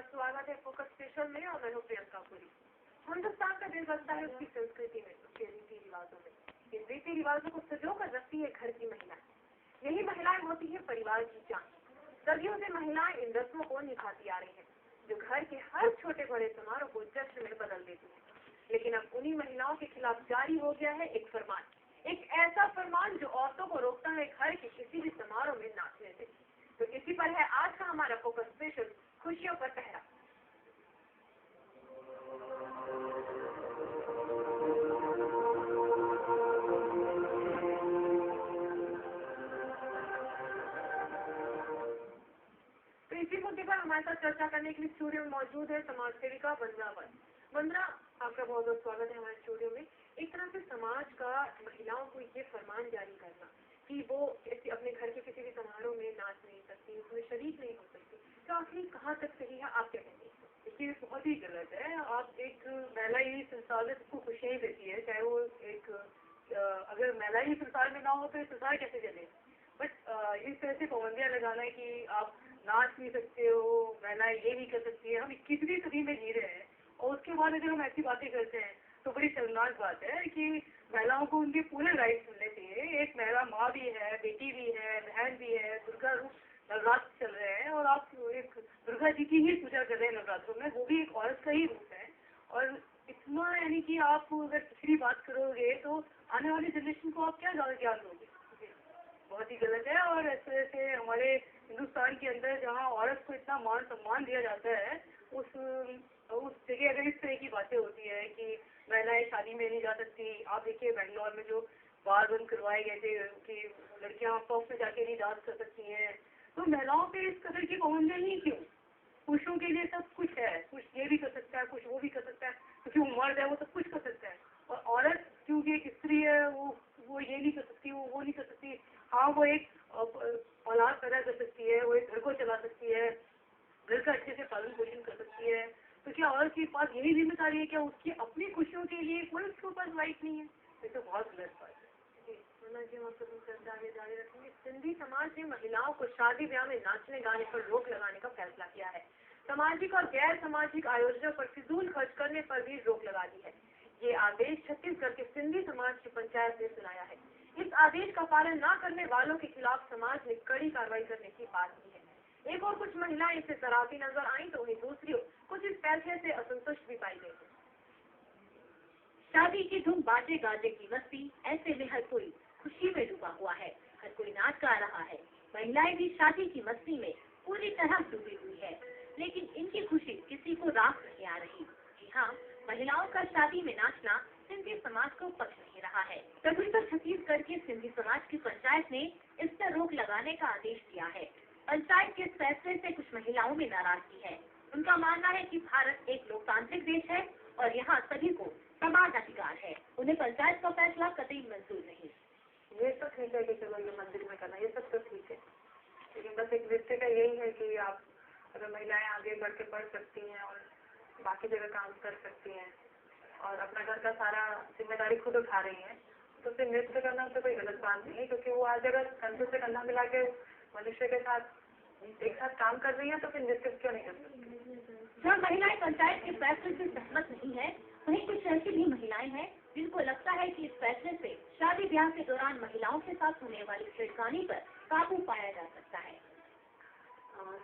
स्वागत है focus special में और मैं हूँ प्रियंका पुरी। हिंदुस्तान का दिल बसता है उसकी संस्कृति में, उसके रीति रिवाजों में। इन रीति रिवाजों को सजो कर रखती है घर की महिला। यही महिलाएं होती है परिवार की जान। सदियों से महिलाएं इन रस्मों को निभाती आ रही हैं, जो घर के हर छोटे बड़े समारोह को जश्न में बदल देती है। लेकिन अब उन्हीं महिलाओं के खिलाफ जारी हो गया है एक फरमान, एक ऐसा फरमान जो औरतों को रोकता है घर के किसी भी समारोह में नाचने से। तो इसी पर है आज का हमारा फोकस स्पेशल, खुशियों पर पहरा। तो इसी मुद्दे पर हमारे साथ चर्चा करने के लिए स्टूडियो में मौजूद है समाज सेविका वंदना वत्स। वंदना, आपका बहुत बहुत स्वागत है हमारे स्टूडियो में। एक तरह से समाज का महिलाओं को ये फरमान जारी करना कि वो अपने घर के किसी भी समारोह में नाच नहीं सकती, उसमें शरीक नहीं हो सकती, तो आखिर कहाँ तक सही है, आप क्या कहेंगे? देखिए, बहुत ही गलत है। आप एक महिला ही संसार में सबको खुशियाँ ही देती है, चाहे वो एक अगर महिला ही संसार में ना हो तो संसार कैसे चले। बट इस तरह से पाबंदियाँ लगाना है कि आप नाच नहीं सकते हो, महिलाएं ये नहीं कर सकती है। हम 21वीं सदी में जी रहे हैं और उसके बाद अगर हम ऐसी बातें करते हैं तो बड़ी शर्मनाक बात है कि महिलाओं को उनके पूरे राइट्स मिलने चाहिए। एक महिला माँ भी है, बेटी भी है, बहन भी है। दुर्गा रूप नवरात्र चल रहे हैं और आप एक दुर्गा जी की ही पूजा कर रहे हैं नवरात्रों में, वो भी एक औरत का ही रूप है। और इतना यानी कि आप अगर दूसरी बात करोगे तो आने वाली जनरेशन को आप क्या ज़्यादा ज्ञान दोगे। बहुत ही गलत है। और इस तरह से हमारे हिंदुस्तान के अंदर जहाँ औरत को इतना मान सम्मान दिया जाता है, उस जगह अगर इस तरह की बातें होती है कि महिलाएं शादी में नहीं जा सकती। आप देखिए बेंगलोर में जो बार बंद करवाए गए थे कि लड़कियां पफ में जाके नहीं डांस कर सकती हैं, तो महिलाओं पे इस कदर की पाबंदियां नहीं क्यों? पुरुषों के लिए सब कुछ है, कुछ ये भी कर सकता है, कुछ वो भी कर सकता है, क्योंकि वो मर्द है वो सब कुछ कर सकता है। और औरत क्योंकि एक स्त्री है, वो ये नहीं कर सकती, वो नहीं कर सकती। हाँ, वो एक औलाद पैदा कर सकती है, वो एक घर को चला सकती है, घर का अच्छे से पालन पोषण कर सकती है। तो क्या औरत के पास यही जिम्मेदारी है? क्या उसकी अपनी खुशियों के लिए कोई उसके ऊपर राइट नहीं है? ये तो बहुत गलत बात है। जी, हम आपको चर्चा आगे जारी रखेंगे। सिंधी समाज ने महिलाओं को शादी ब्याह में नाचने गाने पर रोक लगाने का फैसला किया है। सामाजिक और गैर सामाजिक आयोजनों पर फिजूल खर्च करने पर भी रोक लगा दी है। ये आदेश छत्तीसगढ़ के सिंधी समाज की पंचायत ने सुनाया है। इस आदेश का पालन न करने वालों के खिलाफ समाज ने कड़ी कार्रवाई करने की बात की है। एक और कुछ महिलाएं इससे सराहती नजर आई तो वहीं दूसरी कुछ इस फैसले से असंतुष्ट भी पाई गई। शादी की धूम, बाजे गाजे की मस्ती, ऐसे में हर कोई खुशी में डूबा हुआ है, हर कोई नाच गा रहा है। महिलाएं भी शादी की मस्ती में पूरी तरह डूबी हुई है, लेकिन इनकी खुशी किसी को रास नहीं आ रही। जी हाँ, महिलाओं का शादी में नाचना सिंधी समाज को पसंद नहीं रहा है। तभी तो छत्तीसगढ़ के सिंधी समाज की पंचायत ने इस पर रोक लगाने का आदेश दिया है। पंचायत के फैसले से कुछ महिलाओं में नाराजगी है। उनका मानना है कि भारत एक लोकतांत्रिक देश है और यहाँ सभी को समान अधिकार है। उन्हें पंचायत का फैसला कतई मंजूर नहीं। ये सब ठीक है कि चलो ये मंदिर में करना, ये सब तो ठीक है, लेकिन बस एक रिश्ते का यही है कि आप अगर महिलाएं आगे बढ़ के पढ़ सकती हैं और बाकी जगह काम कर सकती हैं और अपना घर का सारा जिम्मेदारी खुद उठा रही हैं, तो फिर नृत्य करना तो कोई गलत बात नहीं है, क्योंकि वो आज अगर कंधे से कंधा मिला के मनुष्य के साथ एक साथ काम कर रही है तो फिर नृत्य क्यों नहीं कर सकती। जो महिलाएं पंचायत के फैसले से सहमत नहीं है, वहीं कुछ ऐसी भी महिलाएं हैं जिनको लगता है कि इस फैसले से शादी ब्याह के दौरान महिलाओं के साथ होने वाली छेड़खानी पर काबू पाया जा सकता है।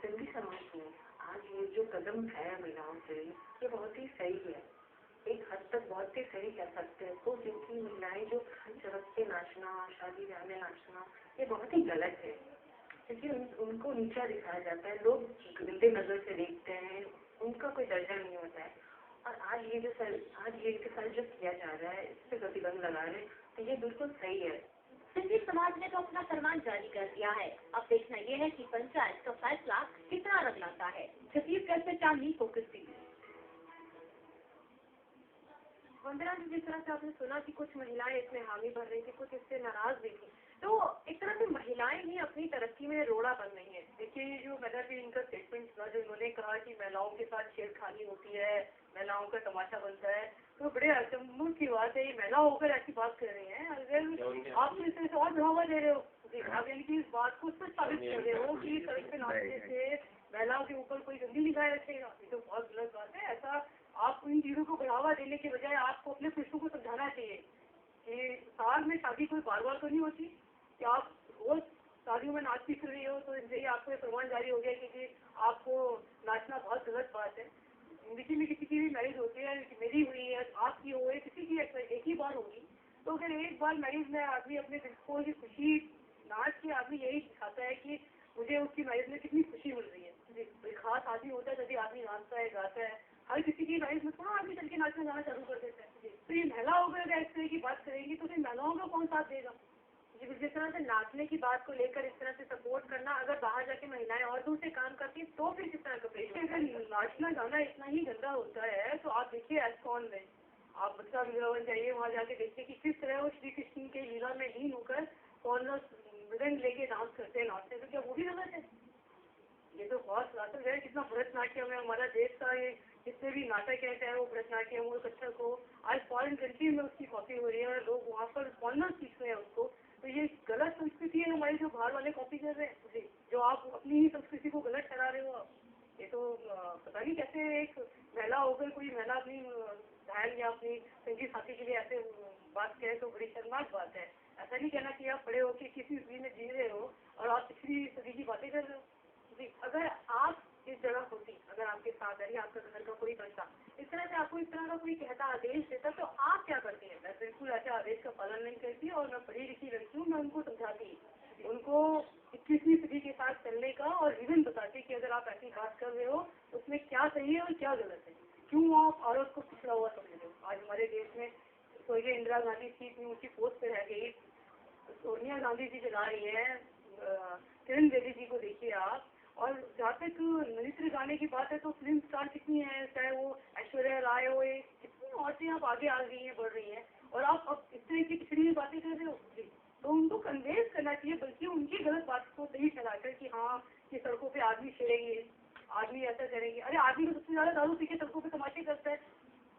सिंधी समाज में आज ये जो कदम उठाया महिलाओं से, ये बहुत ही सही है। एक हद तक बहुत ही सही कह सकते हैं तो, क्योंकि महिलाएं जो सड़क पे नाचना, शादी ब्याह में नाचना, ये बहुत ही गलत है, क्योंकि उनको नीचा दिखाया जाता है। लोग गंदे नजर से देखते हैं, उनका कोई दर्जा नहीं होता है। और आज ये एक्सरसाइज जो किया जा रहा है, इस पे प्रतिबंध लगा रहे हैं, तो ये बिल्कुल सही है। सिंधी समाज ने तो अपना फरमान जारी कर दिया है। अब देखना यह है कि पंचायत का फैसला कितना रंग लाता है। छत्तीसगढ़ से चांदनी, फोकस टीवी। वंदना जी, जिस तरह से आपने सुना कि कुछ महिलाएं इसमें हामी भर रही थी, कुछ इससे नाराज भी थी, तो एक तरह से महिलाएं ही अपनी तरक्की में रोड़ा बन रही हैं। देखिए, ये जो मैंने भी इनका स्टेटमेंट सुना, जो इन्होंने कहा कि महिलाओं के साथ छेड़खानी होती है, महिलाओं का तमाशा बनता है, तो बड़े अचंभे की बात है। ये महिला होकर ऐसी बात कर रही हैं। अगर आप तो इसे और बढ़ावा दे रहे हो, आप यानी कि इस बात को सच साबित कर रहे हो कि सड़क पे नाचने से महिलाओं के ऊपर कोई गंदी निगाह रखेगा, ये तो बहुत गलत बात है। ऐसा आप इन चीजों को बढ़ावा देने के बजाय आपको अपने पुरुषों को समझाना चाहिए कि साल में शादी कोई बार बार तो नहीं होती कि आप रोज शादियों में नाच सीख रही हो तो इसलिए आपको ये प्रमाण जारी हो गया कि आपको नाचना बहुत गलत बात है। जिंदगी में किसी की भी मैरिज होती है, मेरी हुई है, आपकी हो, किसी की एक ही बार होगी, तो अगर एक बार मैरिज में आदमी अपने दिल को की खुशी नाच के आदमी यही दिखाता है कि मुझे उसकी मैरिज में कितनी खुशी मिल रही है। कोई खास आदमी होता है तभी आदमी नाचता है, गाता है। हर किसी की मैरिज में थोड़ा आदमी चल के नाचना गाना चालू कर देता है। तो ये महिला अगर इस तरह की बात करेंगी तो फिर महिलाओं का कौन साथ देगा? जिस तरह से नाचने की बात को लेकर इस तरह से सपोर्ट करना, अगर बाहर जाके महिलाएं और दूसरे काम करती हैं तो फिर किस तरह का पेश? अगर नाचना गाना इतना ही गंदा होता है तो आप देखिए एस्कॉन में, आप बच्चा वृंदावन जाइए, वहाँ जाके देखिए कि किस तरह वो श्री कृष्ण के लीला में लीन होकर कौन मृदंग लेके डांस करते हैं, नाचते, तो क्या वो भी गलत है? ये तो बहुत नाटक है। कितना भरतनाट्यम है हमारा देश का, ये जितने भी नाटक है, चाहे वो भरतनाट्यम हो, कथक हो, आज फॉरेन कंट्री में उसकी कॉपी हो रही है, लोग वहाँ पर फॉरनर सीख रहे हैं उसको। तो ये गलत संस्कृति है हमारी जो बाहर वाले कॉपी कर रहे हैं, जो आप अपनी ही संस्कृति को गलत ठहरा रहे हो। ये तो पता नहीं कैसे एक महिला होकर कोई महिला अपनी बहन या अपनी संगीत साथी के लिए ऐसे बात कहे तो बड़ी शर्मनाक बात है। ऐसा नहीं कहना कि आप बड़े होकर किसी सदी में जी रहे हो और आप पिछली सदी की बातें कर रहे हो। जी, अगर आप इस जगह होती, अगर आपके साथ है या आपका घर का कोई बच्चा इस तरह से आपको इस तरह का कोई कहता आदेश देता तो आप क्या करती हैं? मैं बिल्कुल ऐसे आदेश का पालन नहीं करती और मैं पढ़ी लिखी लड़की हूँ, मैं उनको समझाती, उनको 21वीं सदी के साथ चलने का और रीजन बताती कि अगर आप ऐसी बात कर रहे हो उसमें क्या सही है और क्या गलत है, क्यों आप औरत को पिछड़ा हुआ समझ रहे हो। आज हमारे देश में स्वर्गीय इंदिरा गांधी थी, इतनी ऊंची पोस्ट पर रह गई, सोनिया गांधी जी चला रही है, किरण बेदी जी को देखिए आप। और जहाँ तक नृत्य गाने की बात है तो फिल्म स्टार कितनी है, चाहे वो ऐश्वर्या राय हो, कितनी औरतें आप आगे आ गई हैं, बढ़ रही हैं, और आप अब इस तरह की पिछड़ी हुई बातें कर रहे हो। तो उनको कन्वेंस करना चाहिए, बल्कि उनकी गलत बात को सही ठहराकर कि हाँ कि सड़कों पे आदमी छिड़ेंगे, आदमी ऐसा करेंगे। अरे आदमी तो सबसे ज्यादा दारू पी के सड़कों पे तमाशे करता है,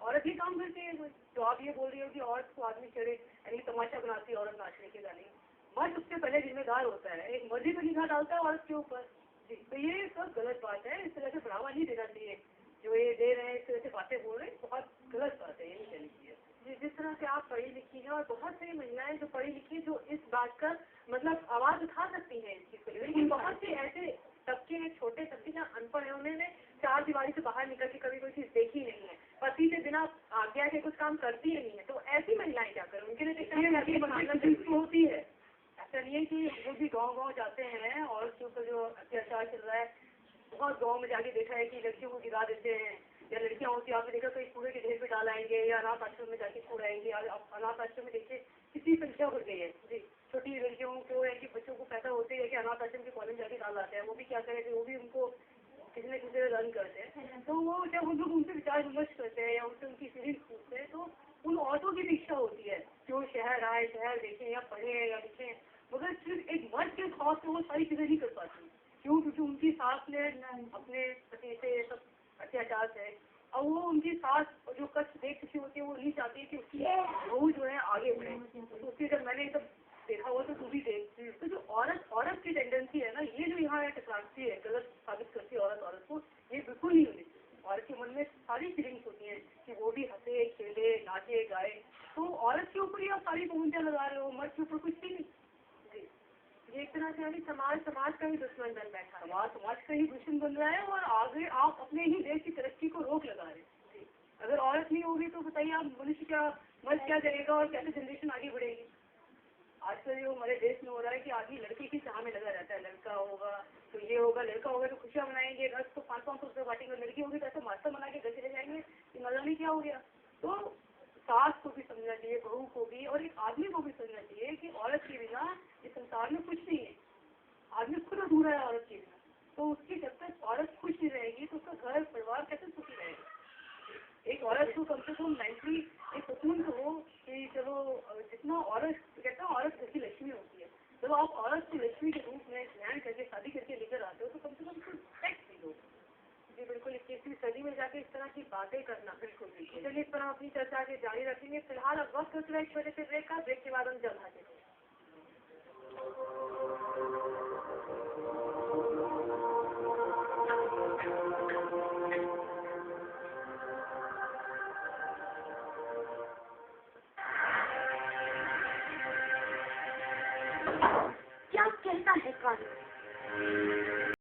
औरत ही काम करती है। तो आप ये बोल रही हो कि औरत को आदमी छेड़े यानी तमाशा बनाती है औरत नाचने के गाने। मर्द उससे पहले जिम्मेदार होता है, एक मर्द ही तो निगाह डालता है औरत के ऊपर। जी, तो ये सब गलत बात है, इस तरह से बढ़ावा नहीं देना चाहिए। जो ये दे रहे हैं इस तरह से बातें बोल रहे हैं, बहुत गलत बात है, ये नहीं कहनी चाहिए। जिस तरह से आप पढ़ी लिखी हैं और बहुत सारी महिलाएं जो पढ़ी लिखी जो इस बात का मतलब आवाज उठा सकती हैं इस चीज को, लेकिन बहुत से ऐसे तबके हैं, छोटे तबके जहाँ अनपढ़ है, उन्होंने चार दीवारी से बाहर निकल के कभी कोई चीज देखी नहीं है, पति से बिना आज्ञा के कुछ काम करती ही नहीं है, तो ऐसी महिलाएं क्या करें? उनके लिए होती है। ऐसा नहीं है कि वो भी गाँव जाते हैं और उसके ऊपर जो अत्याचार चल रहा है, बहुत गाँव में जाके देखा है कि लड़कियों को गिरा देते हैं, या लड़कियां होती है आपने देखा कहीं कूड़े के ढेर पे डालाएंगे या अनाथ आश्रम में जाके छोड़ाएंगे। अनाथ आश्रम में देखिए कितनी संख्या बढ़ गई है। जी, छोटी लड़कियों को या कि बच्चों को पैदा होते हैं कि अनाथ आश्रम के कॉलेज जाके डाल आते हैं, वो भी क्या करें, वो भी उनको किसी न किसी रन करते हैं। तो वो जब उन लोग उनसे विचार विमर्श करते हैं या उनसे उनकी फीलिंग्स पूछते हैं तो उन औरतों की भी इच्छा होती है कि वो शहर आए, शहर देखें या पढ़े या लिखें, मगर सिर्फ एक मर्द के खौफ से वो सारी चीजें नहीं कर पाती। क्यों? क्योंकि उनकी सास ने अपने पति से सब अत्याचार है और वो उनकी सास जो कष्ट देख चुकी होती है, वो नहीं चाहती है कि उसकी बहू जो है आगे बढ़े। तो उसकी जब मैंने सब देखा हुआ तो तू भी देख, तो जो औरत की टेंडेंसी है ना, ये जो यहाँ टकराती है, गलत साबित करती है औरत को, ये बिल्कुल नहीं होनी चाहिए। औरत के मन में सारी फीलिंग्स होती है कि वो भी हंसे, खेले, नाचे, गाए। तो औरत के ऊपर ही आप सारी पाबंदियां लगा रहे हो, मर्द के ऊपर कुछ भी नहीं। ये एक तरह से यानी समाज का ही दुश्मन बन बैठा है। समाज का ही दुश्मन बन रहा है और आगे आप अपने ही देश की तरक्की को रोक लगा रहे हैं। अगर औरत नहीं होगी तो बताइए आप मनुष्य क्या, मर्द क्या करेगा और कैसे जनरेशन आगे बढ़ेगी। आजकल जो हमारे देश में हो रहा है कि आदमी लड़की की चाह में लगा रहता है, लड़का होगा तो ये होगा, लड़का होगा तो खुशियाँ मनाएंगे, घर तो 500-500 रुपये बांटेंगे, लड़की होगी तो ऐसे मास्टर बना के घर चले जाएंगे, ये मजा नहीं क्या हो गया। तो सास को भी समझना चाहिए, बहू को भी, और एक आदमी को भी समझना चाहिए कि औरत के बिना इस संसार में कुछ नहीं है। आदमी खुद अधूरा है औरत के बिना। तो उसकी जब तक औरत खुश नहीं रहेगी तो उसका घर परिवार कैसे सुखी रहेगा। एक औरत को कम से कम मेंटली एक सुकून तो हो कि चलो, जितना औरत कहता है औरत घर की लक्ष्मी होती है, जब आप औरत को लक्ष्मी के रूप में ध्यान करके शादी करके लेकर आते हो तो कम से कम कुछ टैक्स फील हो। जी बिल्कुल, 21वीं सदी में जाके इस तरह की बातें करना बिल्कुल बिल्कुल। चलिए इस पर हम अपनी चर्चा के जारी रखेंगे। फिलहाल अब वक्त हो चुका है एक छोटे से ब्रेक का। ब्रेक के बाद हम जल्द हाजिर होंगे। है कानून।